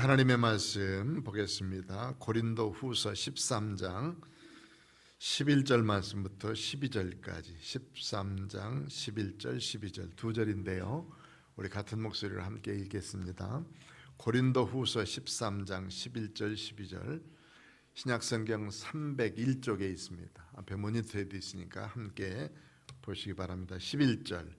하나님의 말씀 보겠습니다. 고린도후서 13장 11절 말씀부터 12절까지 13장 11절 12절 두 절인데요. 우리 같은 목소리로 함께 읽겠습니다. 고린도후서 13장 11절 12절 신약성경 301쪽에 있습니다. 앞에 모니터에도 있으니까 함께 보시기 바랍니다. 11절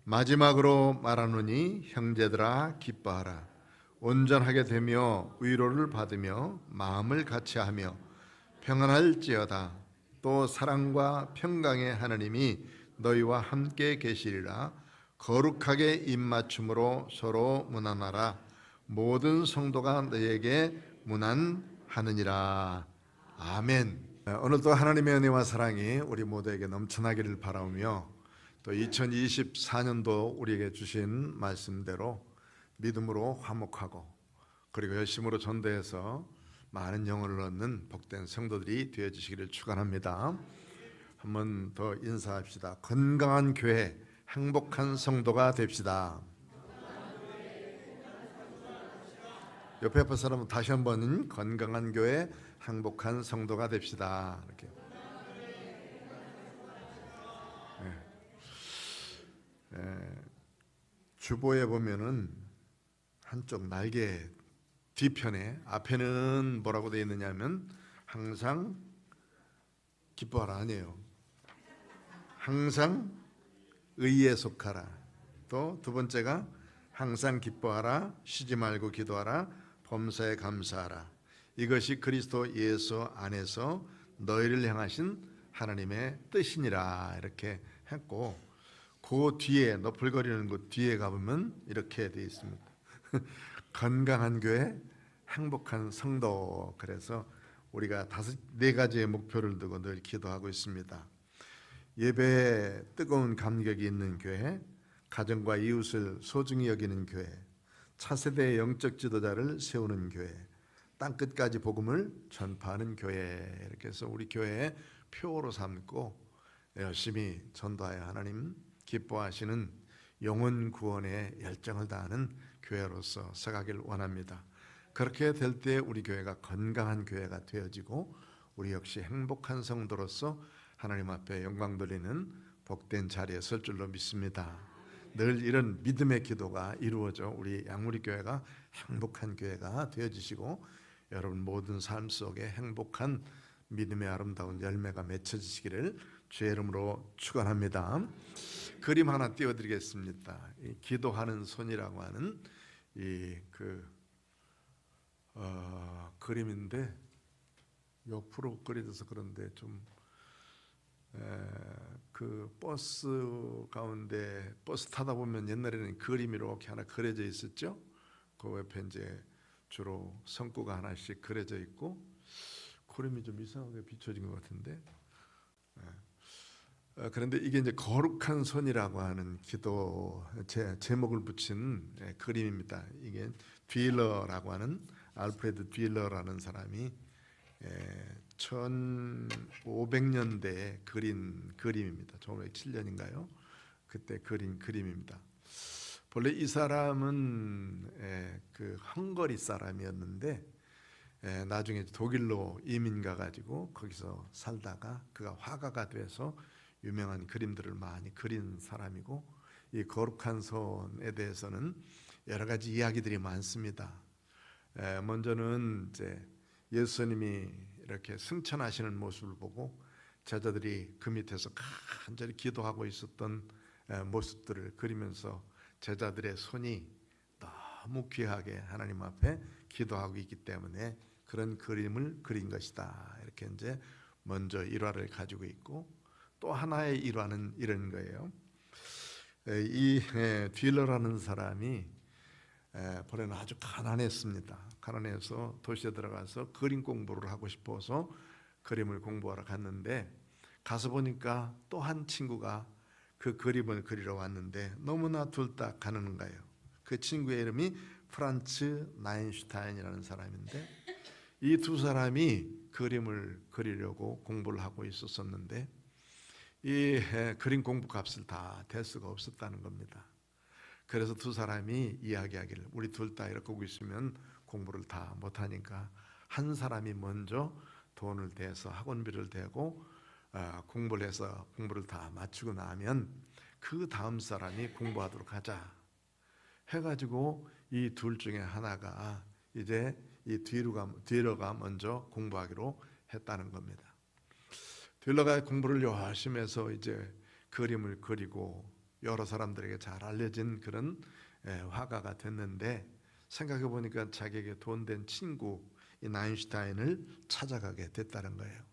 마지막으로 말하노니 형제들아 기뻐하라. 온전하게 되며 위로를 받으며 마음을 같이하며 평안할지어다. 또 사랑과 평강의 하나님이 너희와 함께 계시리라. 거룩하게 입맞춤으로 서로 문안하라. 모든 성도가 너희에게 문안하느니라. 아멘. 오늘도 하나님의 은혜와 사랑이 우리 모두에게 넘쳐나기를 바라며 또 2024년도 우리에게 주신 말씀대로 믿음으로 화목하고 그리고 열심으로 전도해서 많은 영혼을 얻는 복된 성도들이 되어주시기를 축원합니다. 한 번 더 인사합시다. 건강한 교회, 행복한 성도가 됩시다. 옆에 앞에 사람은 다시 한번 건강한 교회, 행복한 성도가 됩시다. 이렇게. 주보에 보면은 한쪽 날개 뒤편에 앞에는 뭐라고 되어 있느냐면 항상 기뻐하라 아니에요. 항상 의에 속하라. 또 두 번째가 항상 기뻐하라, 쉬지 말고 기도하라, 범사에 감사하라. 이것이 그리스도 예수 안에서 너희를 향하신 하나님의 뜻이니라 이렇게 했고, 그 뒤에 너풀거리는 그 뒤에 가보면 이렇게 되어 있습니다. 건강한 교회, 행복한 성도. 그래서 우리가 네 가지의 목표를 두고 늘 기도하고 있습니다. 예배에 뜨거운 감격이 있는 교회, 가정과 이웃을 소중히 여기는 교회, 차세대의 영적 지도자를 세우는 교회, 땅끝까지 복음을 전파하는 교회. 이렇게 해서 우리 교회의 표로 삼고 열심히 전도하여 하나님 기뻐하시는 영혼 구원에 열정을 다하는 교회로서 서가길 원합니다. 그렇게 될 때 우리 교회가 건강한 교회가 되어지고 우리 역시 행복한 성도로서 하나님 앞에 영광 돌리는 복된 자리에 설 줄로 믿습니다. 늘 이런 믿음의 기도가 이루어져 우리 양우리 교회가 행복한 교회가 되어지시고 여러분 모든 삶 속에 행복한 믿음의 아름다운 열매가 맺혀지시기를 주의 이름으로 축원합니다. 그림 하나 띄워드리겠습니다. 이 기도하는 손이라고 하는 그림인데 옆으로 그려져서 그런데 좀 그 버스 가운데 버스 타다 보면 옛날에는 그림이 이렇게 하나 그려져 있었죠. 그 옆에 이제 주로 성구가 하나씩 그려져 있고 그림이 좀 이상하게 비춰진 것 같은데. 그런데 이게 이제 거룩한 손이라고 하는 기도 제목을 붙인 그림입니다. 이게 듀일러라고 하는 알프레드 듀일러라는 사람이 1500년대에 그린 그림입니다. 1507년인가요? 그때 그린 그림입니다. 본래 이 사람은 그 헝가리 사람이었는데 나중에 독일로 이민 가가지고 거기서 살다가 그가 화가가 돼서 유명한 그림들을 많이 그린 사람이고, 이 거룩한 손에 대해서는 여러 가지 이야기들이 많습니다. 먼저는 이제 예수님이 이렇게 승천하시는 모습을 보고 제자들이 그 밑에서 간절히 기도하고 있었던 모습들을 그리면서 제자들의 손이 너무 귀하게 하나님 앞에 기도하고 있기 때문에 그런 그림을 그린 것이다. 이렇게 이제 먼저 일화를 가지고 있고, 또 하나의 일화는 이런 거예요. 이 듀일러라는 사람이 본래는 아주 가난했습니다. 가난해서 도시에 들어가서 그림 공부를 하고 싶어서 그림을 공부하러 갔는데, 가서 보니까 또 한 친구가 그 그림을 그리러 왔는데 너무나 둘 다 가난한 거예요. 그 친구의 이름이 프란츠 나인슈타인이라는 사람인데, 이 두 사람이 그림을 그리려고 공부를 하고 있었는데 이 그림 공부 값을 다 댈 수가 없었다는 겁니다. 그래서 두 사람이 이야기하기를, 우리 둘 다 이렇게 하고 있으면 공부를 다 못하니까 한 사람이 먼저 돈을 대서 학원비를 대고 공부를 해서 공부를 다 마치고 나면 그 다음 사람이 공부하도록 하자 해가지고 이 둘 중에 하나가 이제 이 뒤로가 먼저 공부하기로 했다는 겁니다. 뒤로가 공부를 열심히 해서 이제 그림을 그리고 여러 사람들에게 잘 알려진 그런 화가가 됐는데, 생각해 보니까 자기에게 돈 된 친구 이 나인슈타인을 찾아가게 됐다는 거예요.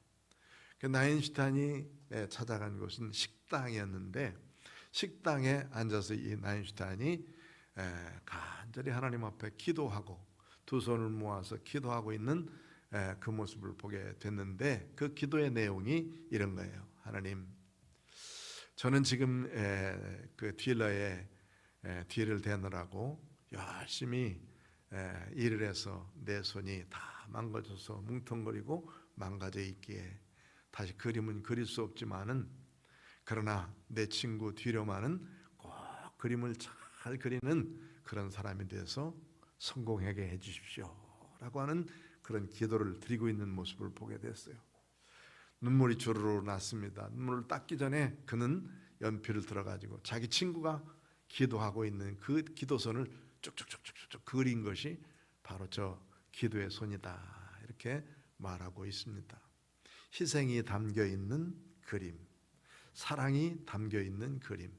그 나인슈타인이 찾아간 곳은 식당이었는데, 식당에 앉아서 이 나인슈타인이 간절히 하나님 앞에 기도하고 두 손을 모아서 기도하고 있는 그 모습을 보게 됐는데, 그 기도의 내용이 이런 거예요. 하나님, 저는 지금 그 딜러의 뒤를 대느라고 열심히 일을 해서 내 손이 다 망가져서 뭉텅거리고 망가져 있기에 다시 그림은 그릴 수 없지만은, 그러나 내 친구 뒤로만은 꼭 그림을 잘 그리는 그런 사람이 돼서 성공하게 해주십시오 라고 하는 그런 기도를 드리고 있는 모습을 보게 됐어요. 눈물이 주르르 났습니다. 눈물을 닦기 전에 그는 연필을 들어가지고 자기 친구가 기도하고 있는 그 기도선을 쭉쭉쭉쭉쭉 그린 것이 바로 저 기도의 손이다, 이렇게 말하고 있습니다. 희생이 담겨 있는 그림, 사랑이 담겨 있는 그림,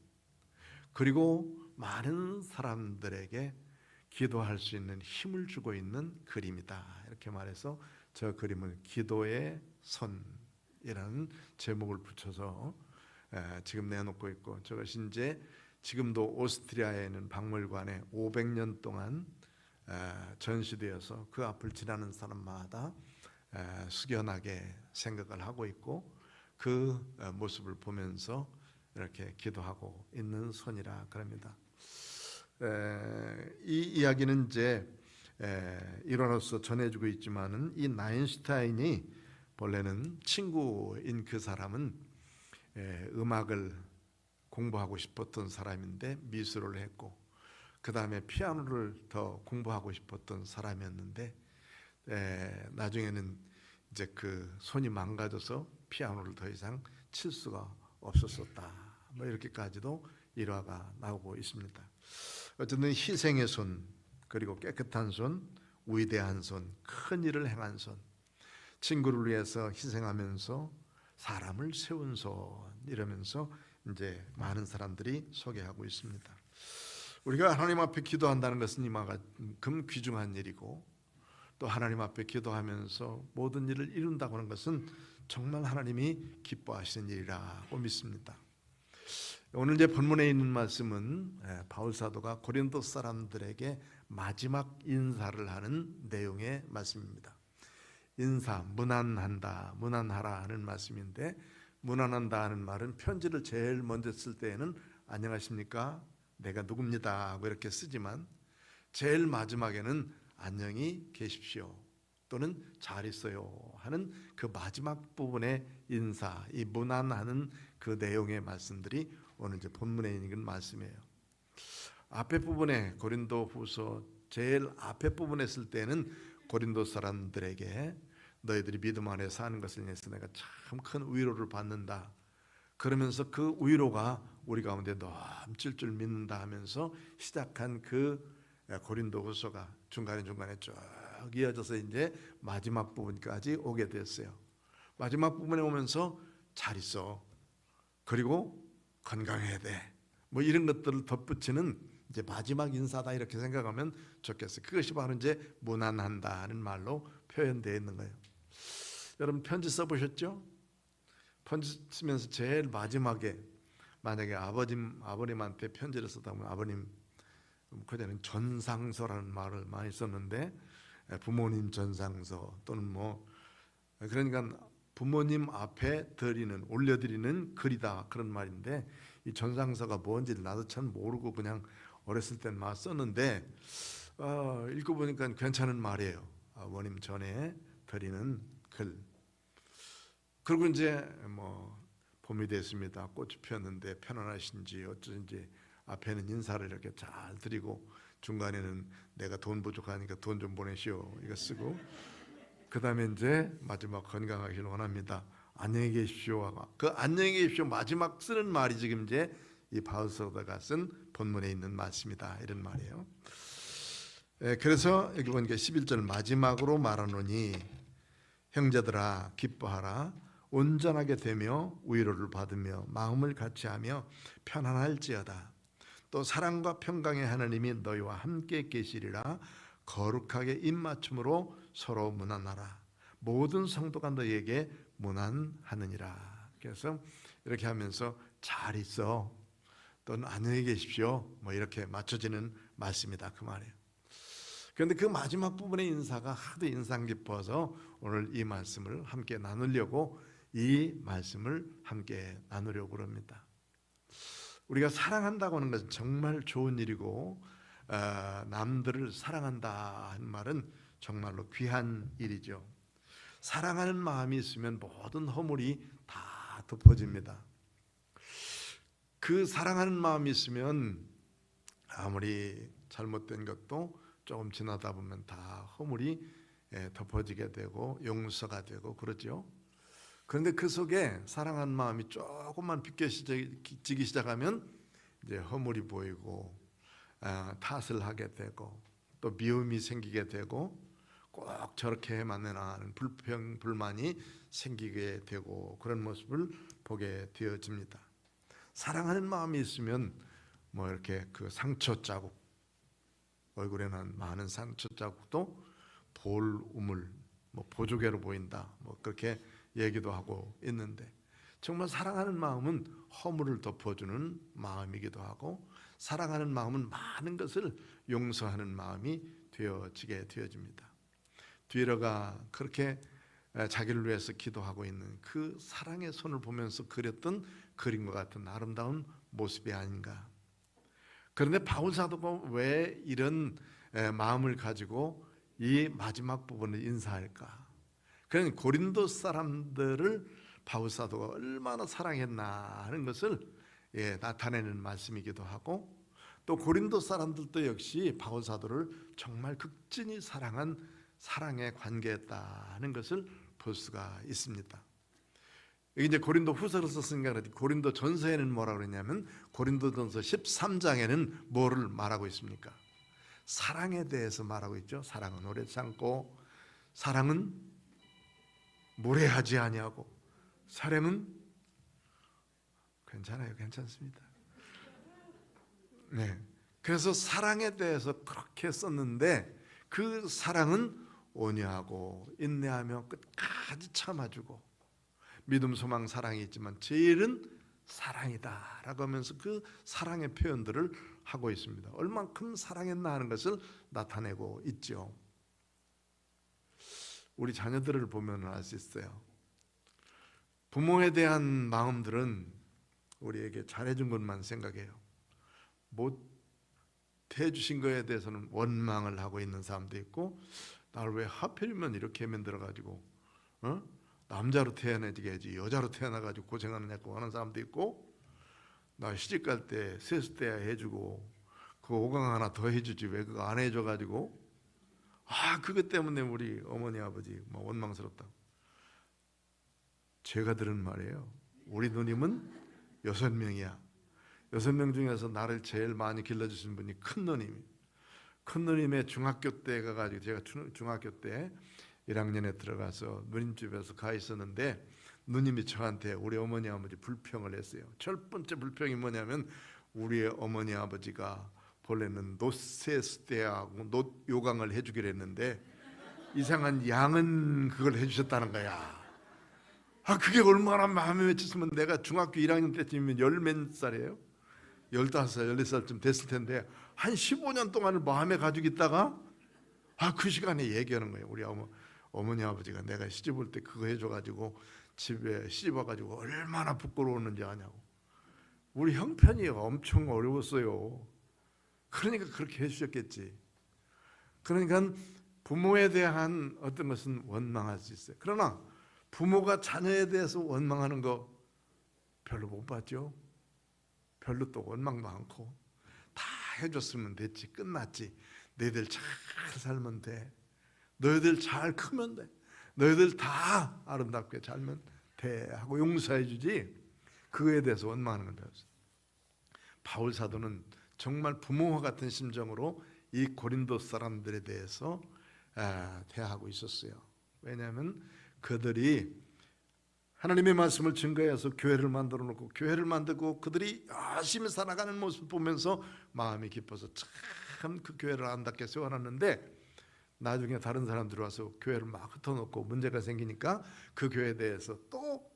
그리고 많은 사람들에게 기도할 수 있는 힘을 주고 있는 그림이다, 이렇게 말해서 저 그림을 기도의 손이라는 제목을 붙여서 지금 내놓고 있고, 저것이 이제 지금도 오스트리아에 있는 박물관에 500년 동안 전시되어서 그 앞을 지나는 사람마다 숙연하게 생각을 하고 있고, 그 모습을 보면서 이렇게 기도하고 있는 손이라 그럽니다. 이 이야기는 이제 일화로서 전해주고 있지만은, 이 나인슈타인이 본래는 친구인 그 사람은 음악을 공부하고 싶었던 사람인데 미술을 했고, 그 다음에 피아노를 더 공부하고 싶었던 사람이었는데, 나중에는 이제 그 손이 망가져서 피아노를 더 이상 칠 수가 없었었다, 뭐 이렇게까지도 일화가 나오고 있습니다. 어쨌든 희생의 손, 그리고 깨끗한 손, 위대한 손, 큰 일을 행한 손, 친구를 위해서 희생하면서 사람을 세운 손, 이러면서 이제 많은 사람들이 소개하고 있습니다. 우리가 하나님 앞에 기도한다는 것은 이만큼 귀중한 일이고, 또 하나님 앞에 기도하면서 모든 일을 이룬다고 하는 것은 정말 하나님이 기뻐하시는 일이라고 믿습니다. 오늘 이제 본문에 있는 말씀은 바울 사도가 고린도 사람들에게 마지막 인사를 하는 내용의 말씀입니다. 인사, 문안한다, 문안하라 하는 말씀인데, 문안한다 하는 말은 편지를 제일 먼저 쓸 때에는 안녕하십니까, 내가 누굽니다 하고 이렇게 쓰지만, 제일 마지막에는 안녕히 계십시오 또는 잘 있어요 하는 그 마지막 부분의 인사, 이 문안하는 그 내용의 말씀들이 오늘 이제 본문에 있는 말씀이에요. 앞에 부분에 고린도후서 제일 앞에 부분에 쓸 때는 고린도 사람들에게 너희들이 믿음 안에 사는 것을 인해서 내가 참 큰 위로를 받는다, 그러면서 그 위로가 우리 가운데 넘칠 줄 믿는다 하면서 시작한 그 고린도후서가 중간에 쭉 이어져서 이제 마지막 부분까지 오게 됐어요. 마지막 부분에 오면서 잘 있어, 그리고 건강해야 돼, 뭐 이런 것들을 덧붙이는 이제 마지막 인사다, 이렇게 생각하면 좋겠어요. 그것이 바로 이제 문안한다 하는 말로 표현되어 있는 거예요. 여러분 편지 써보셨죠? 편지 쓰면서 제일 마지막에 만약에 아버님한테 편지를 쓰다 보면, 아버님, 그전에는 전상서라는 말을 많이 썼는데 부모님 전상서 또는 뭐, 그러니까 부모님 앞에 올려드리는 글이다, 그런 말인데, 이 전상서가 뭔지 나도 참 모르고 그냥 어렸을 땐 막 썼는데, 읽어보니까 괜찮은 말이에요. 아버님 전에 드리는 글. 그리고 이제 뭐 봄이 됐습니다. 꽃이 피었는데 편안하신지 어쩐지 앞에는 인사를 이렇게 잘 드리고 중간에는 내가 돈 부족하니까 돈 좀 보내시오 이거 쓰고, 그 다음에 이제 마지막 건강하길 원합니다, 안녕히 계십시오. 그 안녕히 계십시오 마지막 쓰는 말이 지금 이제 이 바울서다가 쓴 본문에 있는 말씀이다, 이런 말이에요. 그래서 여기 보니까 11절 마지막으로 말하노니 형제들아 기뻐하라, 온전하게 되며 위로를 받으며 마음을 같이하며 편안할지어다. 또 사랑과 평강의 하나님이 너희와 함께 계시리라. 거룩하게 입맞춤으로 서로 문안하라. 모든 성도가 너희에게 문안하느니라. 그래서 이렇게 하면서 잘 있어, 또는 안녕히 계십시오, 뭐 이렇게 맞춰지는 말씀이다, 그 말이에요. 그런데 그 마지막 부분의 인사가 하도 인상 깊어서 오늘 이 말씀을 함께 나누려고 그럽니다. 우리가 사랑한다고 하는 것은 정말 좋은 일이고, 남들을 사랑한다 하는 말은 정말로 귀한 일이죠. 사랑하는 마음이 있으면 모든 허물이 다 덮어집니다. 그 사랑하는 마음이 있으면 아무리 잘못된 것도 조금 지나다 보면 다 허물이 덮어지게 되고 용서가 되고 그러죠. 그런데 그 속에 사랑하는 마음이 조금만 비껴지기 시작하면 이제 허물이 보이고 탓을 하게 되고 또 미움이 생기게 되고 꼭 저렇게 해만 하는 불평 불만이 생기게 되고 그런 모습을 보게 되어집니다. 사랑하는 마음이 있으면 뭐 이렇게 그 상처 자국, 얼굴에 난 많은 상처 자국도 볼 우물, 뭐 보조개로 보인다, 뭐 그렇게 얘기도 하고 있는데, 정말 사랑하는 마음은 허물을 덮어주는 마음이기도 하고, 사랑하는 마음은 많은 것을 용서하는 마음이 되어집니다. 뒤에가 그렇게 자기를 위해서 기도하고 있는 그 사랑의 손을 보면서 그렸던 그림과 같은 아름다운 모습이 아닌가. 그런데 바울 사도가 왜 이런 마음을 가지고 이 마지막 부분을 인사할까? 그는 고린도 사람들을 바울 사도가 얼마나 사랑했나 하는 것을 나타내는 말씀이기도 하고, 또 고린도 사람들도 역시 바울 사도를 정말 극진히 사랑한 사랑의 관계였다는 것을 볼 수가 있습니다. 여기 이제 고린도 후서를 썼으니까 그렇지, 고린도 전서에는 뭐라고 그러냐면 고린도 전서 13장에는 뭐를 말하고 있습니까? 사랑에 대해서 말하고 있죠. 사랑은 오래 참고, 사랑은 무례하지 아니하고, 사랑은 괜찮습니다. 네. 그래서 사랑에 대해서 그렇게 썼는데, 그 사랑은 온유하고 인내하며 끝까지 참아주고, 믿음, 소망, 사랑이 있지만 제일은 사랑이다라고 하면서 그 사랑의 표현들을 하고 있습니다. 얼만큼 사랑했나 하는 것을 나타내고 있죠. 우리 자녀들을 보면 알 수 있어요. 부모에 대한 마음들은 우리에게 잘해준 것만 생각해요. 못 해주신 것에 대해서는 원망을 하고 있는 사람도 있고, 나를 왜 하필이면 이렇게 만들어가지고 남자로 태어나야지 여자로 태어나가지고 고생하느냐고 하는 사람도 있고, 나 시집갈 때 세숫대야 해주고 그 오강 하나 더 해주지 왜 그거 안 해줘가지고 그것 때문에 우리 어머니 아버지 뭐 원망스럽다. 제가 들은 말이에요. 우리 누님은 6명이야. 6명 중에서 나를 제일 많이 길러주신 분이 큰 누님의 중학교 때 가가지고, 제가 중학교 때 1학년에 들어가서 누님 집에서 가 있었는데, 누님이 저한테 우리 어머니 아버지 불평을 했어요. 첫 번째 불평이 뭐냐면, 우리 어머니 아버지가 본래는 노세스대하고 노 요강을 해주기로 했는데 이상한 양은 그걸 해주셨다는 거야. 그게 얼마나 마음에 맺혔으면, 내가 중학교 1학년 때쯤이면 몇 살이에요? 15살, 14살쯤 됐을 텐데 한 15년 동안을 마음에 가지고 있다가 그 시간에 얘기하는 거예요. 우리 어머니 아버지가 내가 시집 올 때 그거 해줘가지고 집에 시집 와가지고 얼마나 부끄러웠는지 아냐고. 우리 형편이 엄청 어려웠어요. 그러니까 그렇게 해주셨겠지. 그러니까 부모에 대한 어떤 것은 원망할 수 있어요. 그러나 부모가 자녀에 대해서 원망하는 거 별로 못 봤죠. 별로 또 원망 많고, 해줬으면 됐지, 끝났지. 너희들 잘 살면 돼. 너희들 잘 크면 돼. 너희들 다 아름답게 살면 돼 하고 용서해 주지, 그거에 대해서 원망하는 걸 배웠어요. 바울 사도는 정말 부모와 같은 심정으로 이 고린도 사람들에 대해서 대하고 있었어요. 왜냐하면 그들이 하나님의 말씀을 증거해서 교회를 만들어 놓고, 교회를 만들고 그들이 열심히 살아가는 모습을 보면서 마음이 기뻐서 참 그 교회를 아름답게 세워놨는데, 나중에 다른 사람들이 와서 교회를 막 흩어놓고 문제가 생기니까 그 교회에 대해서 또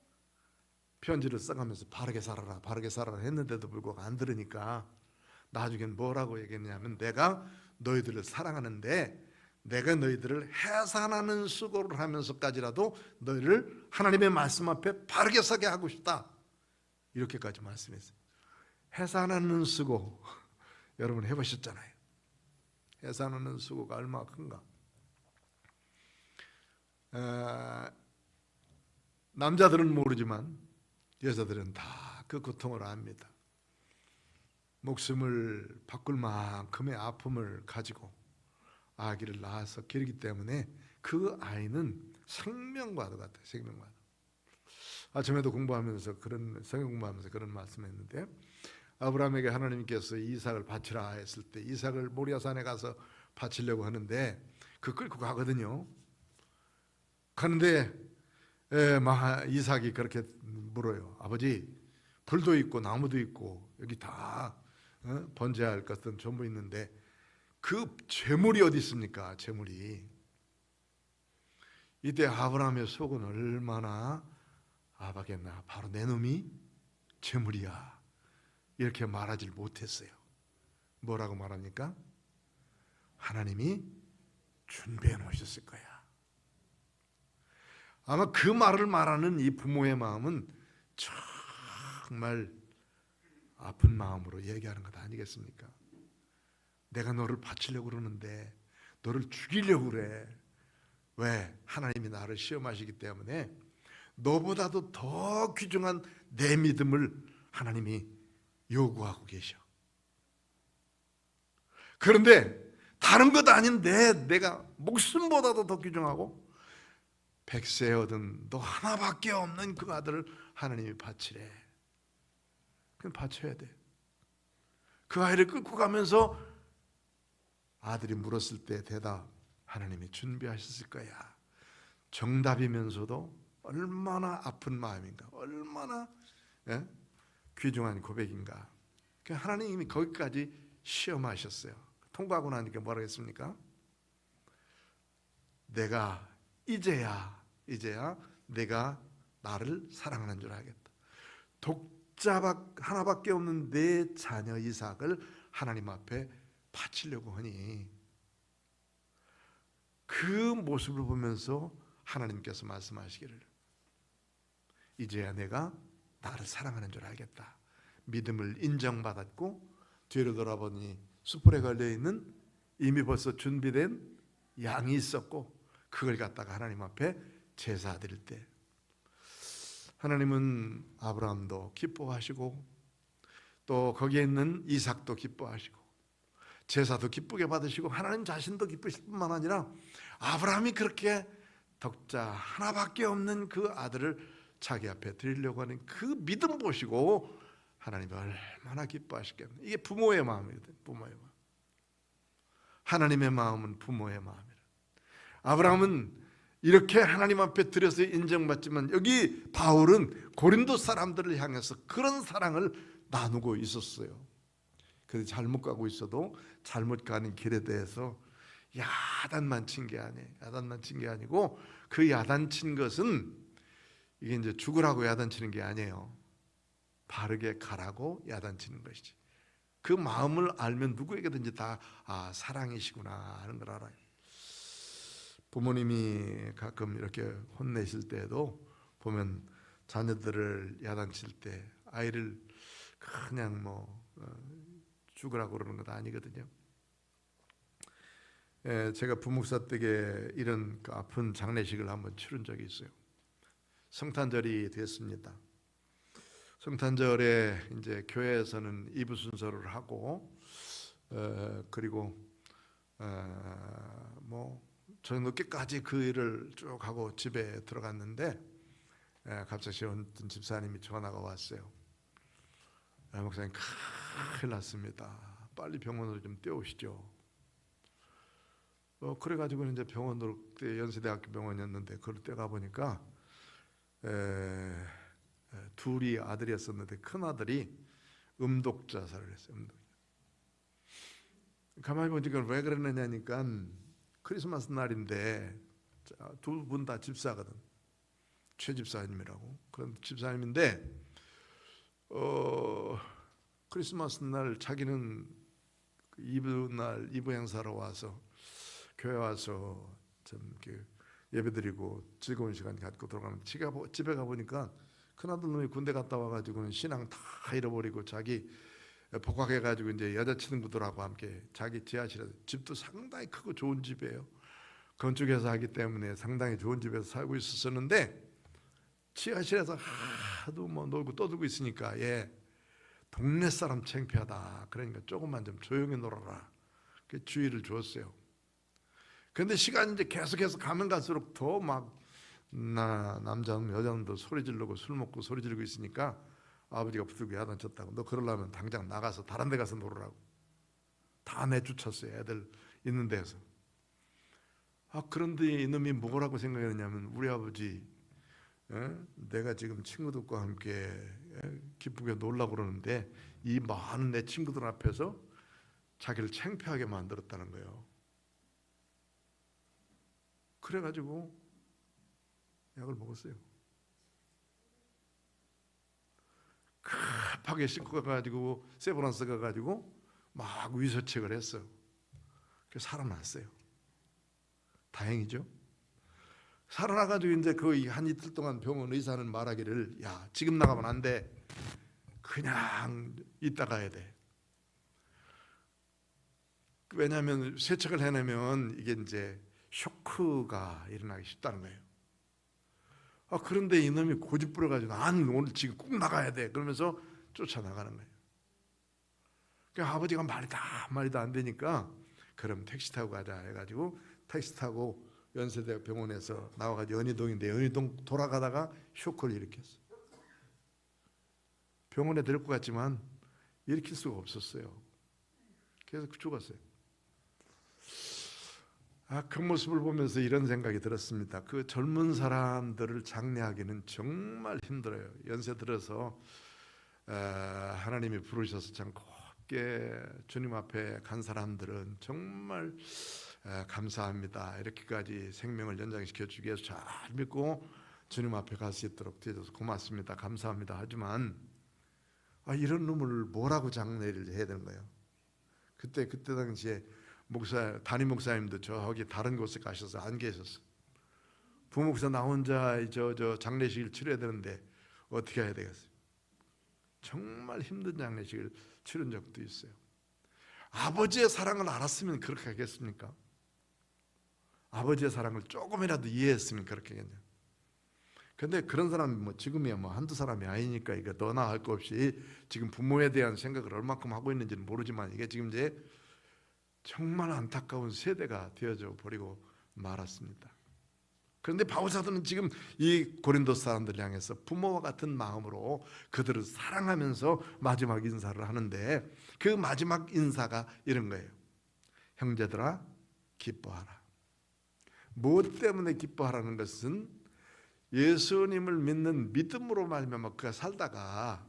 편지를 써가면서 바르게 살아라, 바르게 살아라 했는데도 불구하고 안 들으니까 나중엔 뭐라고 얘기했냐면, 내가 너희들을 사랑하는데 내가 너희들을 해산하는 수고를 하면서까지라도 너희를 하나님의 말씀 앞에 바르게 서게 하고 싶다, 이렇게까지 말씀했어요. 해산하는 수고 여러분 해보셨잖아요. 해산하는 수고가 얼마나 큰가. 남자들은 모르지만 여자들은 다 그 고통을 압니다. 목숨을 바꿀 만큼의 아픔을 가지고 아기를 낳아서 기르기 때문에 그 아이는 생명과도 같아요. 생명과도. 아침에도 공부하면서 성경 공부하면서 그런 말씀했는데, 아브라함에게 하나님께서 이삭을 바치라 했을 때 이삭을 모리아산에 가서 바치려고 하는데 그 끌고 가거든요. 가는데 이삭이 그렇게 물어요. 아버지, 불도 있고 나무도 있고 여기 다 번제할 것은 전부 있는데 그 재물이 어디 있습니까? 재물이. 이때 아브라함의 속은 얼마나 아바겠나. 바로 내 놈이 재물이야, 이렇게 말하지 못했어요. 뭐라고 말합니까? 하나님이 준비해 놓으셨을 거야. 아마 그 말을 말하는 이 부모의 마음은 정말 아픈 마음으로 얘기하는 것 아니겠습니까? 내가 너를 바치려고 그러는데 너를 죽이려고 그래. 왜? 하나님이 나를 시험하시기 때문에 너보다도 더 귀중한 내 믿음을 하나님이 요구하고 계셔. 그런데 다른 것 아닌데 내가 목숨보다도 더 귀중하고 백세 얻은 너 하나밖에 없는 그 아들을 하나님이 바치래. 그럼 바쳐야 돼. 그 아이를 끌고 가면서 아들이 물었을 때 대답, 하나님이 준비하셨을 거야. 정답이면서도 얼마나 아픈 마음인가, 얼마나 귀중한 고백인가. 하나님이 거기까지 시험하셨어요. 통과하고 나니까 뭐라고 했습니까? 내가 이제야 내가 나를 사랑하는 줄 알겠다. 독자 하나밖에 없는 내 자녀 이삭을 하나님 앞에 바치려고 하니, 그 모습을 보면서 하나님께서 말씀하시기를, 이제야 내가 나를 사랑하는 줄 알겠다. 믿음을 인정받았고, 뒤로 돌아보니 숯불에 걸려있는 이미 벌써 준비된 양이 있었고, 그걸 갖다가 하나님 앞에 제사 드릴 때 하나님은 아브라함도 기뻐하시고 또 거기에 있는 이삭도 기뻐하시고 제사도 기쁘게 받으시고 하나님 자신도 기쁘실 뿐만 아니라 아브라함이 그렇게 독자 하나밖에 없는 그 아들을 자기 앞에 드리려고 하는 그 믿음 보시고 하나님이 얼마나 기뻐하시겠나. 이게 부모의 마음이거든요. 부모의 마음. 하나님의 마음은 부모의 마음이라. 아브라함은 이렇게 하나님 앞에 드려서 인정받지만, 여기 바울은 고린도 사람들을 향해서 그런 사랑을 나누고 있었어요. 그래서 잘못 가고 있어도 잘못 가는 길에 대해서 야단만 친 게 아니에요. 야단만 친 게 아니고, 그 야단 친 것은 이게 이제 죽으라고 야단 치는 게 아니에요. 바르게 가라고 야단 치는 것이지. 그 마음을 알면 누구에게든지 다 사랑이시구나 하는 걸 알아요. 부모님이 가끔 이렇게 혼내실 때에도 보면 자녀들을 야단칠 때 아이를 그냥 죽으라고 그러는 것 아니거든요. 제가 부목사 때에 이런 아픈 장례식을 한번 치른 적이 있어요. 성탄절이 됐습니다. 성탄절에 이제 교회에서는 이부 순서를 하고 그리고 뭐 저녁 늦게까지 그 일을 쭉 하고 집에 들어갔는데 갑자기 어떤 집사님이 전화가 왔어요. 목사님, 큰일 났습니다. 빨리 병원으로 좀 뛰어오시죠. 그래가지고 이제 병원으로, 그때 연세대학교 병원이었는데 그걸 뛰어가 보니까 둘이 아들이었었는데 큰 아들이 음독 자살을 했어요. 가만히 보니까 왜 그러느냐니까 크리스마스 날인데 두 분 다 집사거든. 최 집사님이라고 그런 집사님인데 크리스마스 날 자기는 이브 행사로 와서 교회 와서 좀 이렇게 예배드리고 즐거운 시간 갖고 돌아가면 집에 가 보니까 큰아들 놈이 군대 갔다 와가지고는 신앙 다 잃어버리고 자기 복학해가지고 이제 여자친구들하고 함께 자기 지하실에서, 집도 상당히 크고 좋은 집이에요. 건축회사 하기 때문에 상당히 좋은 집에서 살고 있었는데 지하실에서 하도 뭐 놀고 떠들고 있으니까 동네 사람 창피하다. 그러니까 조금만 좀 조용히 놀아라. 그 주의를 줬어요. 그런데 시간이 이제 계속해서 가면 갈수록 더 막 남자는 여자는 소리 지르고 술 먹고 소리 지르고 있으니까 아버지가 붙들고 야단쳤다고. 너 그러려면 당장 나가서 다른 데 가서 놀으라고. 다 내쫓았어요. 애들 있는 데서. 그런데 이놈이 뭐라고 생각했냐면, 우리 아버지 내가 지금 친구들과 함께 기쁘게 놀라고 그러는데 이 많은 내 친구들 앞에서 자기를 창피하게 만들었다는 거예요. 그래가지고 약을 먹었어요. 급하게 싣고 가가지고 세브란스 가가지고 막 위서책을 했어요. 그래서 살아났어요. 다행이죠. 살아나가지고 이제 거의 한 이틀 동안 병원 의사는 말하기를, 야, 지금 나가면 안 돼. 그냥 이따 가야 돼. 왜냐하면 세척을 해내면 이게 이제 쇼크가 일어나기 쉽다는 거예요. 그런데 이놈이 고집 부려가지고 난 오늘 지금 꼭 나가야 돼. 그러면서 쫓아나가는 거예요. 그러니까 아버지가 말이도 안 되니까 그럼 택시 타고 가자 해가지고 택시 타고 연세대 병원에서 나와가지고 연희동인데 연희동 돌아가다가 쇼크를 일으켰어요. 병원에 데리고 갔지만 일으킬 수가 없었어요. 그래서 죽었어요. 그 모습을 보면서 이런 생각이 들었습니다. 그 젊은 사람들을 장례하기는 정말 힘들어요. 연세 들어서 하나님이 부르셔서 참 곱게 주님 앞에 간 사람들은 정말 감사합니다. 이렇게까지 생명을 연장시켜 주기 위해서 잘 믿고 주님 앞에 갈 수 있도록 되어서 고맙습니다. 감사합니다. 하지만 이런 놈을 뭐라고 장례를 해야 되는 거예요? 그때 당시에 담임 목사님도 저기 다른 곳에 가셔서 안 계셨어. 부목사 나 혼자 저 장례식을 치러야 되는데 어떻게 해야 되겠어요? 정말 힘든 장례식을 치른 적도 있어요. 아버지의 사랑을 알았으면 그렇게 하겠습니까? 아버지의 사랑을 조금이라도 이해했으면 그렇게 하겠냐? 근데 그런 사람이 지금이야 한두 사람이 아니니까 이거 너나 할 거 없이 지금 부모에 대한 생각을 얼마큼 하고 있는지는 모르지만 이게 지금 이제 정말 안타까운 세대가 되어져 버리고 말았습니다. 그런데 바울 사도는 지금 이 고린도 사람들을 향해서 부모와 같은 마음으로 그들을 사랑하면서 마지막 인사를 하는데 그 마지막 인사가 이런 거예요. 형제들아 기뻐하라. 무엇 때문에 기뻐하라는 것은 예수님을 믿는 믿음으로 말미암아 그가 살다가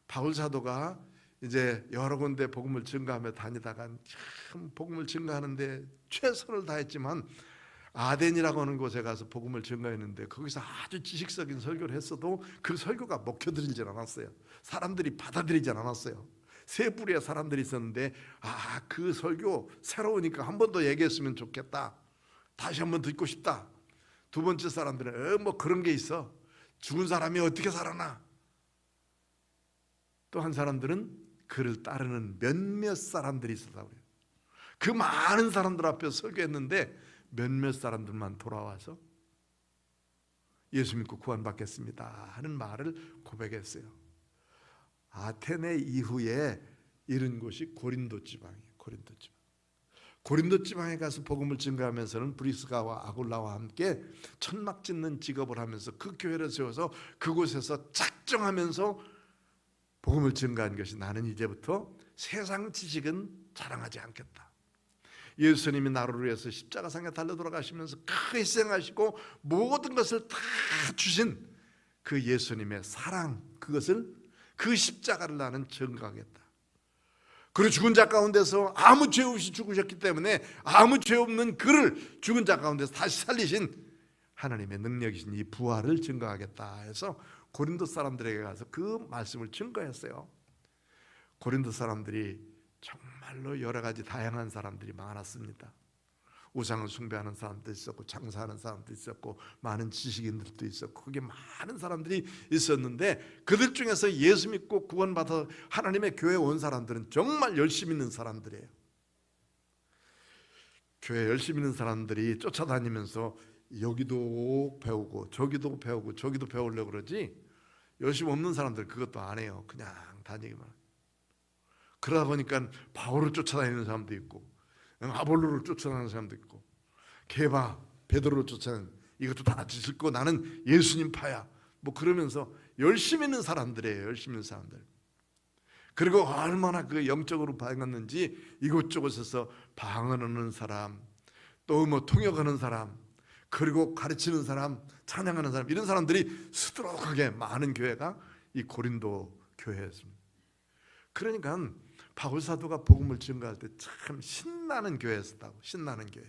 바울 사도가 이제 여러 군데 복음을 증거하며 다니다가 참 복음을 증거하는데 최선을 다했지만 아덴이라고 하는 곳에 가서 복음을 증거했는데 거기서 아주 지식적인 설교를 했어도 그 설교가 먹혀들이질 않았어요. 사람들이 받아들이질 않았어요. 세 부류의 사람들이 있었는데 그 설교 새로우니까 한 번 더 얘기했으면 좋겠다. 다시 한 번 듣고 싶다. 두 번째 사람들은 그런 게 있어. 죽은 사람이 어떻게 살아나? 또 한 사람들은 그를 따르는 몇몇 사람들이 있었다고 해요. 그 많은 사람들 앞에 설교했는데 몇몇 사람들만 돌아와서 예수 믿고 구원받겠습니다 하는 말을 고백했어요. 아테네 이후에 이른 곳이 고린도 지방이에요. 고린도 지방에 가서 복음을 증거하면서는 브리스가와 아굴라와 함께 천막 짓는 직업을 하면서 그 교회를 세워서 그곳에서 작정하면서 복음을 증거한 것이, 나는 이제부터 세상 지식은 자랑하지 않겠다. 예수님이 나를 위해서 십자가상에 달려 돌아가시면서 크게 희생하시고 모든 것을 다 주신 그 예수님의 사랑, 그것을, 그 십자가를 나는 증거하겠다. 그리고 죽은 자 가운데서 아무 죄 없이 죽으셨기 때문에 아무 죄 없는 그를 죽은 자 가운데서 다시 살리신 하나님의 능력이신 이 부활을 증거하겠다 해서 고린도 사람들에게 가서 그 말씀을 증거했어요. 고린도 사람들이 정말로 여러 가지 다양한 사람들이 많았습니다. 우상을 숭배하는 사람도 있었고, 장사하는 사람도 있었고, 많은 지식인들도 있었고, 그게 많은 사람들이 있었는데, 그들 중에서 예수 믿고 구원받아 하나님의 교회에 온 사람들은 정말 열심히 있는 사람들이에요. 교회 열심히 있는 사람들이 쫓아다니면서 여기도 배우고 저기도 배우고 저기도 배우려고 그러지, 열심 없는 사람들 그것도 안 해요. 그냥 다니기만. 그러다 보니까 바울을 쫓아다니는 사람도 있고, 아볼로를 쫓아다니는 사람도 있고, 게바, 베드로를 쫓아다니는, 이것도 다 짓고 나는 예수님 파야, 뭐 그러면서 열심히 있는 사람들이에요. 열심히 있는 사람들. 그리고 얼마나 그 영적으로 밝았는지 이곳저곳에서 방언하는 사람, 또 뭐 통역하는 사람, 그리고 가르치는 사람, 찬양하는 사람, 이런 사람들이 수두룩하게 많은 교회가 이 고린도 교회였습니다. 그러니까 바울 사도가 복음을 증거할 때 참 신나는 교회였다고. 신나는 교회.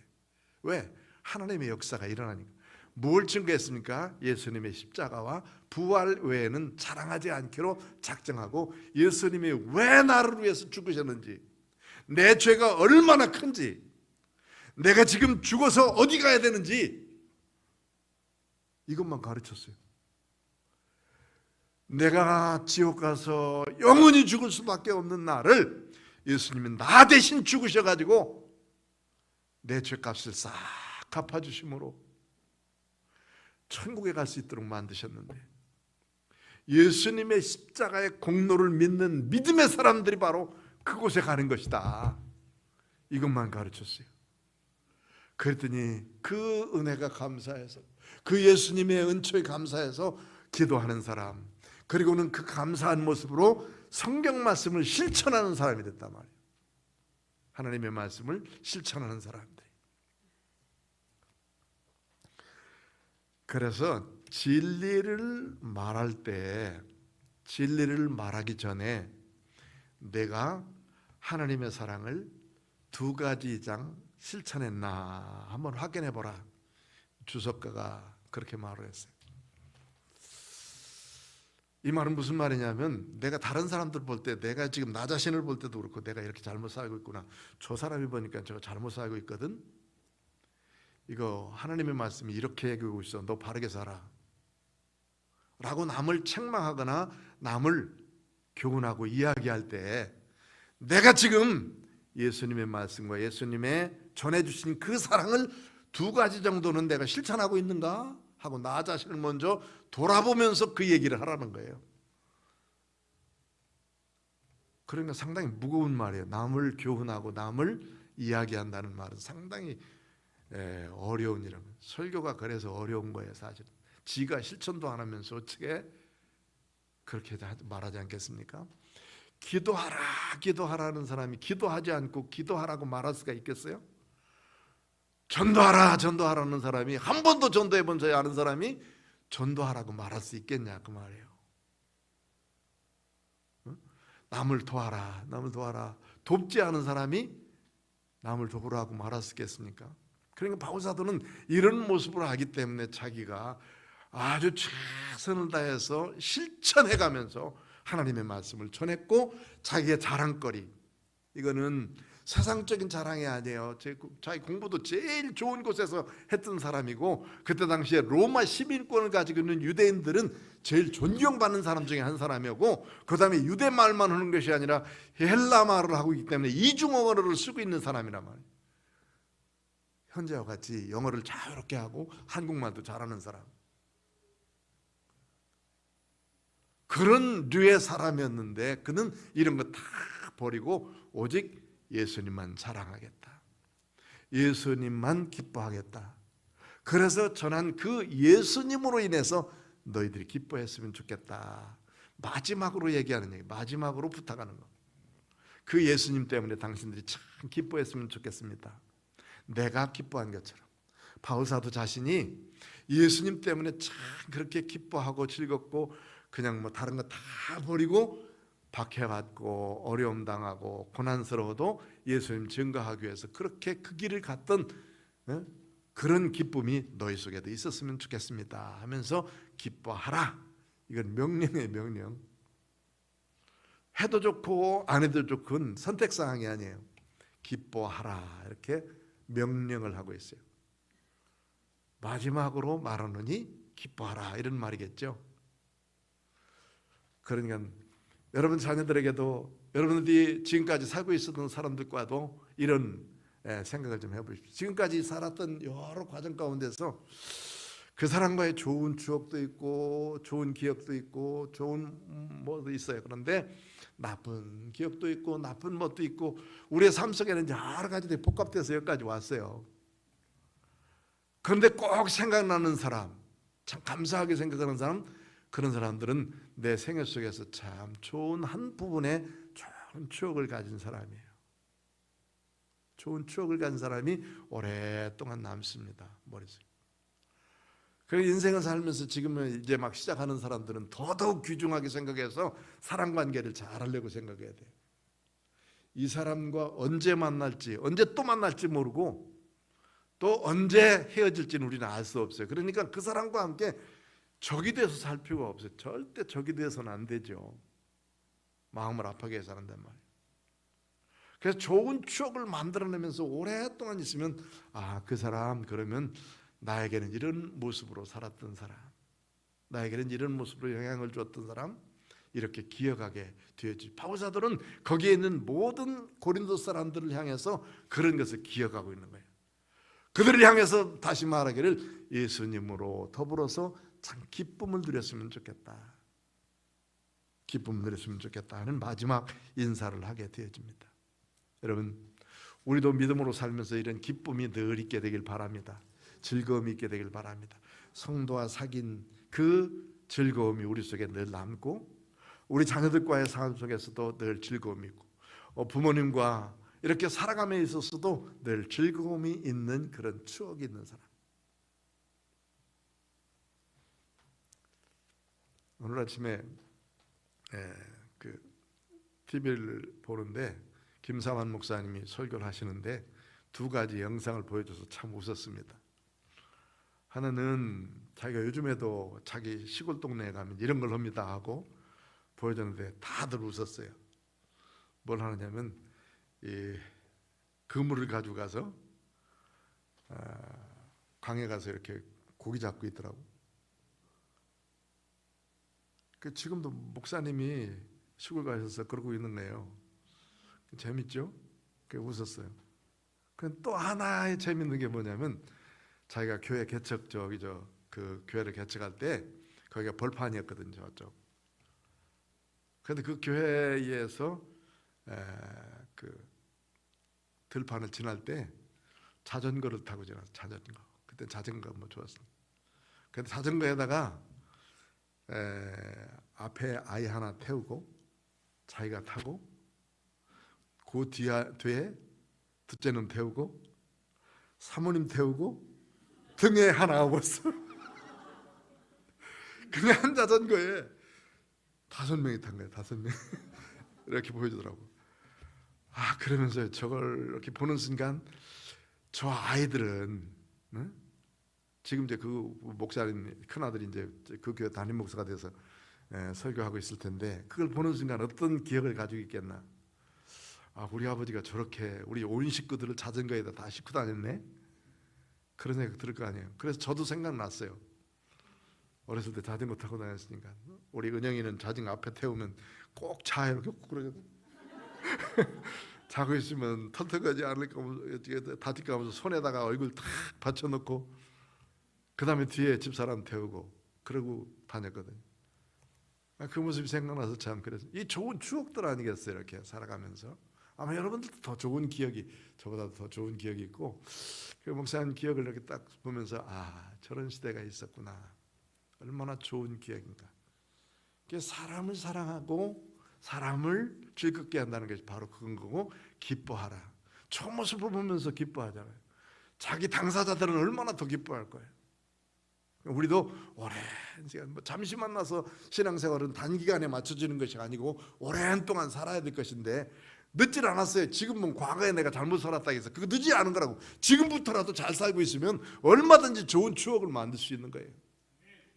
왜? 하나님의 역사가 일어나니까. 뭘 증거했습니까? 예수님의 십자가와 부활 외에는 자랑하지 않기로 작정하고, 예수님이 왜 나를 위해서 죽으셨는지, 내 죄가 얼마나 큰지, 내가 지금 죽어서 어디 가야 되는지, 이것만 가르쳤어요. 내가 지옥 가서 영원히 죽을 수밖에 없는 나를 예수님이 나 대신 죽으셔가지고 내 죄값을 싹 갚아주심으로 천국에 갈 수 있도록 만드셨는데, 예수님의 십자가의 공로를 믿는 믿음의 사람들이 바로 그곳에 가는 것이다. 이것만 가르쳤어요. 그랬더니 그 은혜가 감사해서, 그 예수님의 은총에 감사해서 기도하는 사람, 그리고는 그 감사한 모습으로 성경 말씀을 실천하는 사람이 됐단 말이에요. 하나님의 말씀을 실천하는 사람들. 그래서 진리를 말할 때, 진리를 말하기 전에 내가 하나님의 사랑을 2가지 이상 실천했나 한번 확인해 보라. 주석가가 그렇게 말을 했어요. 이 말은 무슨 말이냐면, 내가 다른 사람들 볼 때, 내가 지금 나 자신을 볼 때도 그렇고, 내가 이렇게 잘못 살고 있구나, 저 사람이 보니까 저거 잘못 살고 있거든, 이거 하나님의 말씀이 이렇게 얘기하고 있어, 너 바르게 살아 라고 남을 책망하거나 남을 교훈하고 이야기할 때, 내가 지금 예수님의 말씀과 예수님의 전해주신 그 사랑을 2가지 정도는 내가 실천하고 있는가 하고 나 자신을 먼저 돌아보면서 그 얘기를 하라는 거예요. 그러니까 상당히 무거운 말이에요. 남을 교훈하고 남을 이야기한다는 말은 상당히 어려운 일이에요. 설교가 그래서 어려운 거예요. 사실 지가 실천도 안 하면서 어떻게 그렇게 말하지 않겠습니까? 기도하라, 기도하라는 사람이 기도하지 않고 기도하라고 말할 수가 있겠어요? 전도하라, 전도하라는 사람이 한 번도 전도해 본 적이 아는 사람이 전도하라고 말할 수 있겠냐 그 말이에요. 남을 도와라, 남을 도와라, 돕지 않은 사람이 남을 도우라고 말할 수 있겠습니까? 그러니까 바울 사도는 이런 모습으로 하기 때문에 자기가 아주 최선을 다해서 실천해가면서 하나님의 말씀을 전했고, 자기의 자랑거리, 이거는 세상적인 자랑이 아니에요. 자기 공부도 제일 좋은 곳에서 했던 사람이고, 그때 당시에 로마 시민권을 가지고 있는 유대인들은 제일 존경받는 사람 중에 한 사람이었고, 그 다음에 유대 말만 하는 것이 아니라 헬라 말을 하고 있기 때문에 이중어를 쓰고 있는 사람이란 말이에요. 현재와 같이 영어를 자유롭게 하고 한국말도 잘하는 사람, 그런 류의 사람이었는데, 그는 이런 거 다 버리고 오직 예수님만 자랑하겠다. 예수님만 기뻐하겠다. 그래서 전한 그 예수님으로 인해서 너희들이 기뻐했으면 좋겠다. 마지막으로 얘기하는 얘기, 마지막으로 부탁하는 거. 그 예수님 때문에 당신들이 참 기뻐했으면 좋겠습니다. 내가 기뻐한 것처럼. 바울 사도 자신이 예수님 때문에 참 그렇게 기뻐하고 즐겁고 그냥 뭐 다른 거 다 버리고 박해받고 어려움 당하고 고난스러워도 예수님 증거하기 위해서 그렇게 그 길을 갔던 그런 기쁨이 너희 속에도 있었으면 좋겠습니다 하면서 기뻐하라. 이건 명령이에요. 명령. 해도 좋고 안 해도 좋고 선택사항이 아니에요. 기뻐하라 이렇게 명령을 하고 있어요. 마지막으로 말하노니 기뻐하라 이런 말이겠죠. 그러니까 여러분 자녀들에게도 여러분들이 지금까지 살고 있었던 사람들과도 이런 생각을 좀 해보십시오. 지금까지 살았던 여러 과정 가운데서 그 사람과의 좋은 추억도 있고 좋은 기억도 있고 좋은 뭐도 있어요. 그런데 나쁜 기억도 있고 나쁜 것도 있고 우리의 삶 속에는 여러 가지들이 복합돼서 여기까지 왔어요. 그런데 꼭 생각나는 사람, 참 감사하게 생각하는 사람, 그런 사람들은 내 생애 속에서 참 좋은 한 부분의 좋은 추억을 가진 사람이에요. 좋은 추억을 가진 사람이 오랫동안 남습니다. 머릿속에. 그래서 인생을 살면서 지금은 이제 막 시작하는 사람들은 더더욱 귀중하게 생각해서 사람관계를 잘하려고 생각해야 돼요. 이 사람과 언제 만날지, 언제 또 만날지 모르고 또 언제 헤어질지는 우리는 알 수 없어요. 그러니까 그 사람과 함께 적이 돼서 살 필요가 없어요. 절대 적이 돼서는 안 되죠. 마음을 아프게 해서 한단 말이에요. 그래서 좋은 추억을 만들어내면서 오랫동안 있으면 그 사람 그러면 나에게는 이런 모습으로 살았던 사람, 나에게는 이런 모습으로 영향을 줬던 사람 이렇게 기억하게 되었지. 바울 사도는 거기에 있는 모든 고린도 사람들을 향해서 그런 것을 기억하고 있는 거예요. 그들을 향해서 다시 말하기를 예수님으로 더불어서 참 기쁨을 누렸으면 좋겠다. 기쁨을 누렸으면 좋겠다 하는 마지막 인사를 하게 되어집니다. 여러분, 우리도 믿음으로 살면서 이런 기쁨이 늘 있게 되길 바랍니다. 즐거움이 있게 되길 바랍니다. 성도와 사귄 그 즐거움이 우리 속에 늘 남고 우리 자녀들과의 삶 속에서도 늘 즐거움이 있고 부모님과 이렇게 살아감에 있어서도 늘 즐거움이 있는 그런 추억이 있는 사람. 오늘 아침에 그 TV를 보는데 김사환 목사님이 설교를 하시는데 두 가지 영상을 보여줘서 참 웃었습니다. 하나는 자기가 요즘에도 자기 시골 동네에 가면 이런 걸 합니다 하고 보여줬는데 다들 웃었어요. 뭘 하느냐면 이 그물을 가지고 가서 강에 가서 이렇게 고기 잡고 있더라고. 지금도 목사님이 시골 가셔서 그러고 있는 거예요. 재밌죠? 웃었어요. 또 하나의 재밌는 게 뭐냐면 자기가 교회 개척 그 교회를 개척할 때 거기가 벌판이었거든요. 저쪽. 그런데 그 교회에서 그 들판을 지날 때 자전거를 타고 지났어요. 자전거. 그때 자전거 뭐 좋았어요. 근데 자전거에다가 앞에 아이 하나 태우고 자기가 타고 그 뒤에 둘째는 태우고 사모님 태우고 등에 하나 하고 있어. 그냥 한 자전거에 5명이 탄 거예요. 5명. 이렇게 보여주더라고. 그러면서 저걸 이렇게 보는 순간 저 아이들은 지금 이제 그 목사님 큰 아들이 이제 그 교회 담임 목사가 돼서 설교하고 있을 텐데 그걸 보는 순간 어떤 기억을 가지고 있겠나. 우리 아버지가 저렇게 우리 온 식구들을 자전거에다 다 싣고 다녔네. 그런 생각 들을 거 아니에요. 그래서 저도 생각났어요. 어렸을 때 자전거 타고 다녔으니까 우리 은영이는 자전거 앞에 태우면 꼭 차에 이렇게 그러거든. 자고 있으면 털털하지 않을까 다칠까 하면서 손에다가 얼굴 탁 받쳐놓고 그 다음에 뒤에 집사람 태우고 그러고 다녔거든. 그 모습이 생각나서 참 그래서 이 좋은 추억들 아니겠어요. 이렇게 살아가면서 아마 여러분들도 더 좋은 기억이, 저보다 더 좋은 기억이 있고, 그 목사님 기억을 이렇게 딱 보면서 저런 시대가 있었구나, 얼마나 좋은 기억인가. 사람을 사랑하고 사람을 즐겁게 한다는 것이 바로 그건 거고, 기뻐하라. 좋은 모습을 보면서 기뻐하잖아요. 자기 당사자들은 얼마나 더 기뻐할 거예요. 우리도 오랜 시간, 잠시 만나서 신앙생활은 단기간에 맞춰지는 것이 아니고 오랜 동안 살아야 될 것인데, 늦질 않았어요. 지금은 과거에 내가 잘못 살았다 해서 그거 늦지 않은 거라고. 지금부터라도 잘 살고 있으면 얼마든지 좋은 추억을 만들 수 있는 거예요.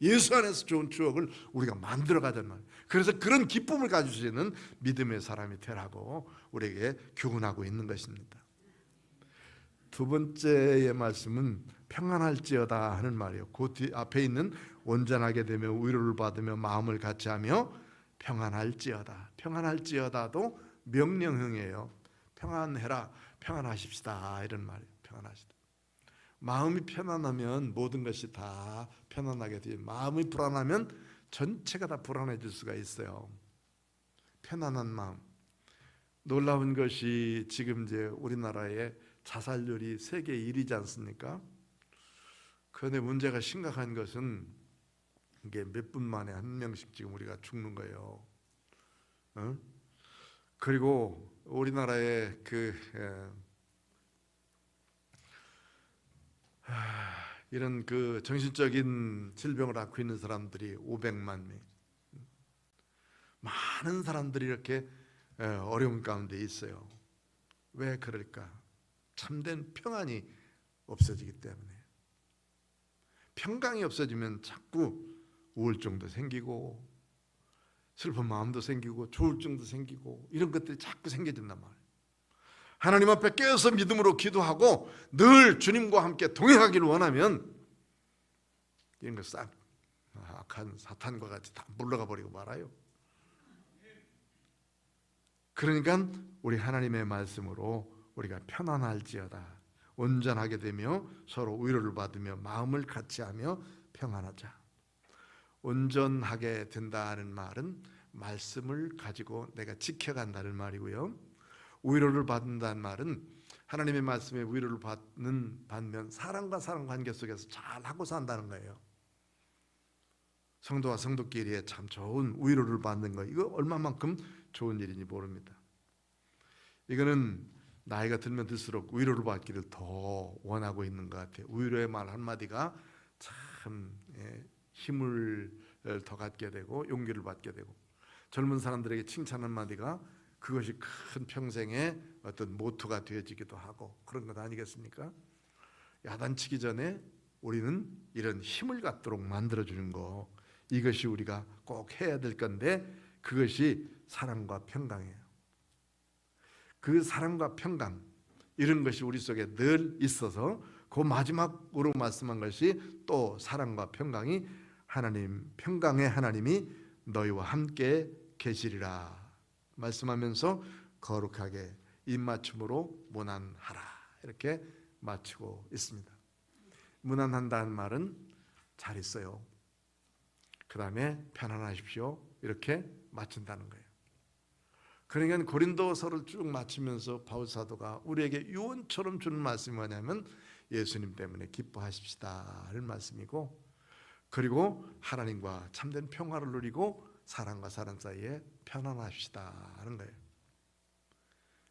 예수 안에서 좋은 추억을 우리가 만들어 가자는 말이에요. 그래서 그런 기쁨을 가질 수 있는 믿음의 사람이 되라고 우리에게 교훈하고 있는 것입니다. 두 번째의 말씀은 평안할지어다 하는 말이에요. 그 뒤 앞에 있는 온전하게 되며 위로를 받으며 마음을 같이하며 평안할지어다. 평안할지어다도 명령형이에요. 평안해라, 평안하십시다, 이런 말이에요. 평안하시다. 마음이 편안하면 모든 것이 다 편안하게 돼요. 마음이 불안하면 전체가 다 불안해질 수가 있어요. 편안한 마음. 놀라운 것이 지금 이제 우리나라의 자살률이 세계 1위지 않습니까? 그런데 문제가 심각한 것은 이게 몇 분 만에 한 명씩 지금 우리가 죽는 거예요. 그리고 우리나라의 이런 정신적인 질병을 앓고 있는 사람들이 500만 명. 많은 사람들이 이렇게 어려운 가운데 있어요. 왜 그럴까? 참된 평안이 없어지기 때문에. 평강이 없어지면 자꾸 우울증도 생기고 슬픈 마음도 생기고 조울증도 생기고 이런 것들이 자꾸 생겨진단 말이에요. 하나님 앞에 깨어서 믿음으로 기도하고 늘 주님과 함께 동행하기를 원하면 이런 거 싹 악한 사탄과 같이 다 물러가 버리고 말아요. 그러니까 우리 하나님의 말씀으로 우리가 편안할지어다, 온전하게 되며 서로 위로를 받으며 마음을 같이하며 평안하자. 온전하게 된다는 말은 말씀을 가지고 내가 지켜간다는 말이고요. 위로를 받는다는 말은 하나님의 말씀에 위로를 받는 반면 사람과 사람 관계 속에서 잘하고 산다는 거예요. 성도와 성도끼리의 참 좋은 위로를 받는 거, 이거 얼마만큼 좋은 일인지 모릅니다. 이거는 나이가 들면 들수록 위로를 받기를 더 원하고 있는 것 같아요. 위로의 말 한마디가 참 힘을 더 갖게 되고 용기를 받게 되고, 젊은 사람들에게 칭찬 한마디가 그것이 큰 평생의 어떤 모토가 되어지기도 하고 그런 것 아니겠습니까? 야단치기 전에 우리는 이런 힘을 갖도록 만들어주는 거, 이것이 우리가 꼭 해야 될 건데, 그것이 사랑과 평강이에요. 그 사랑과 평강, 이런 것이 우리 속에 늘 있어서 그 마지막으로 말씀한 것이 또 사랑과 평강이 하나님, 평강의 하나님이 너희와 함께 계시리라 말씀하면서 거룩하게 입맞춤으로 무난하라, 이렇게 마치고 있습니다. 무난한다는 말은 잘 있어요, 그 다음에 편안하십시오, 이렇게 마친다는 거예요. 그러니까 고린도서를 쭉 마치면서 바울 사도가 우리에게 유언처럼 주는 말씀이 뭐냐면 예수님 때문에 기뻐하십시다는 말씀이고, 그리고 하나님과 참된 평화를 누리고 사람과 사람 사이에 편안합시다 하는 거예요.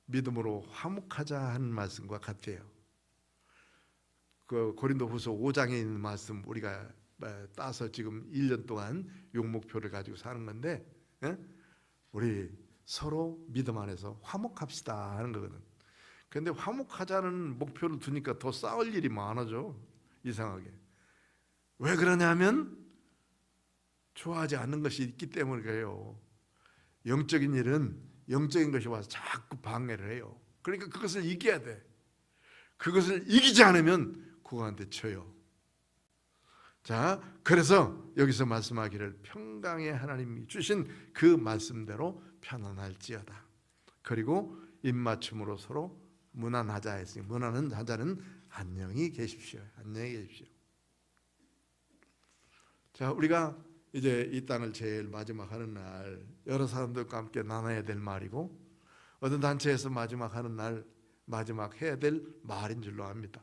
믿음으로 화목하자 하는 말씀과 같아요. 그 고린도후서 5장에 있는 말씀 우리가 따서 지금 1년 동안 용목표를 가지고 사는 건데, 우리 서로 믿음 안에서 화목합시다 하는 거거든. 그런데 화목하자는 목표를 두니까 더 싸울 일이 많아져, 이상하게. 왜 그러냐면 좋아하지 않는 것이 있기 때문에 그래요. 영적인 일은 영적인 것이 와서 자꾸 방해를 해요. 그러니까 그것을 이겨야 돼. 그것을 이기지 않으면 그거한테 쳐요. 자, 그래서 여기서 말씀하기를 평강의 하나님이 주신 그 말씀대로 편안할지어다. 그리고 입맞춤으로 서로 무난하자 했으니, 무난한 하자는 안녕히 계십시오. 안녕히 계십시오. 자, 우리가 이제 이 땅을 제일 마지막 하는 날 여러 사람들과 함께 나눠야 될 말이고, 어떤 단체에서 마지막 하는 날 마지막 해야 될 말인 줄로 압니다.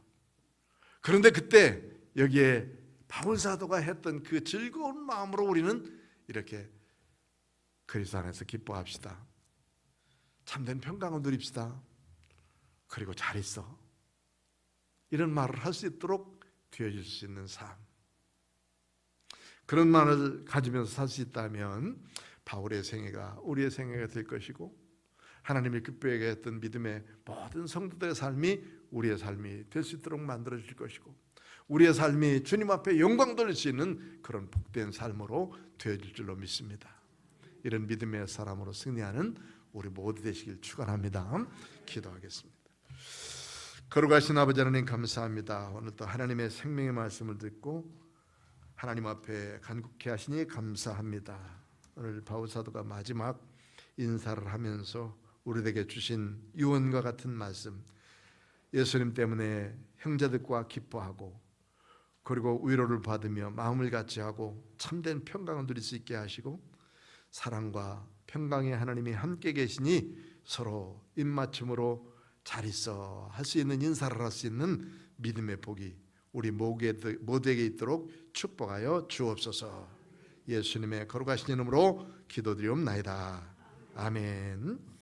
그런데 그때 여기에 바울 사도가 했던 그 즐거운 마음으로 우리는 이렇게 그리스도 안에서 기뻐합시다. 참된 평강을 누립시다. 그리고 잘 있어. 이런 말을 할 수 있도록 되어질 수 있는 삶. 그런 말을 가지면서 살 수 있다면 바울의 생애가 우리의 생애가 될 것이고 하나님이 기뻐하게 했던 믿음의 모든 성도들의 삶이 우리의 삶이 될 수 있도록 만들어 주실 것이고 우리의 삶이 주님 앞에 영광 돌릴 수 있는 그런 복된 삶으로 되어질 줄로 믿습니다. 이런 믿음의 사람으로 승리하는 우리 모두 되시길 축원합니다. 기도하겠습니다. 거룩하신 아버지 하나님 감사합니다. 오늘 또 하나님의 생명의 말씀을 듣고 하나님 앞에 간곡히 하시니 감사합니다. 오늘 바울 사도가 마지막 인사를 하면서 우리에게 주신 유언과 같은 말씀, 예수님 때문에 형제들과 기뻐하고 그리고 위로를 받으며 마음을 같이 하고 참된 평강을 누릴 수 있게 하시고 사랑과 평강의 하나님이 함께 계시니 서로 입맞춤으로 잘 있어 할 수 있는 인사를 할 수 있는 믿음의 복이 우리 모두에게 있도록 축복하여 주옵소서. 예수님의 거룩하신 이름으로 기도드리옵나이다. 아멘.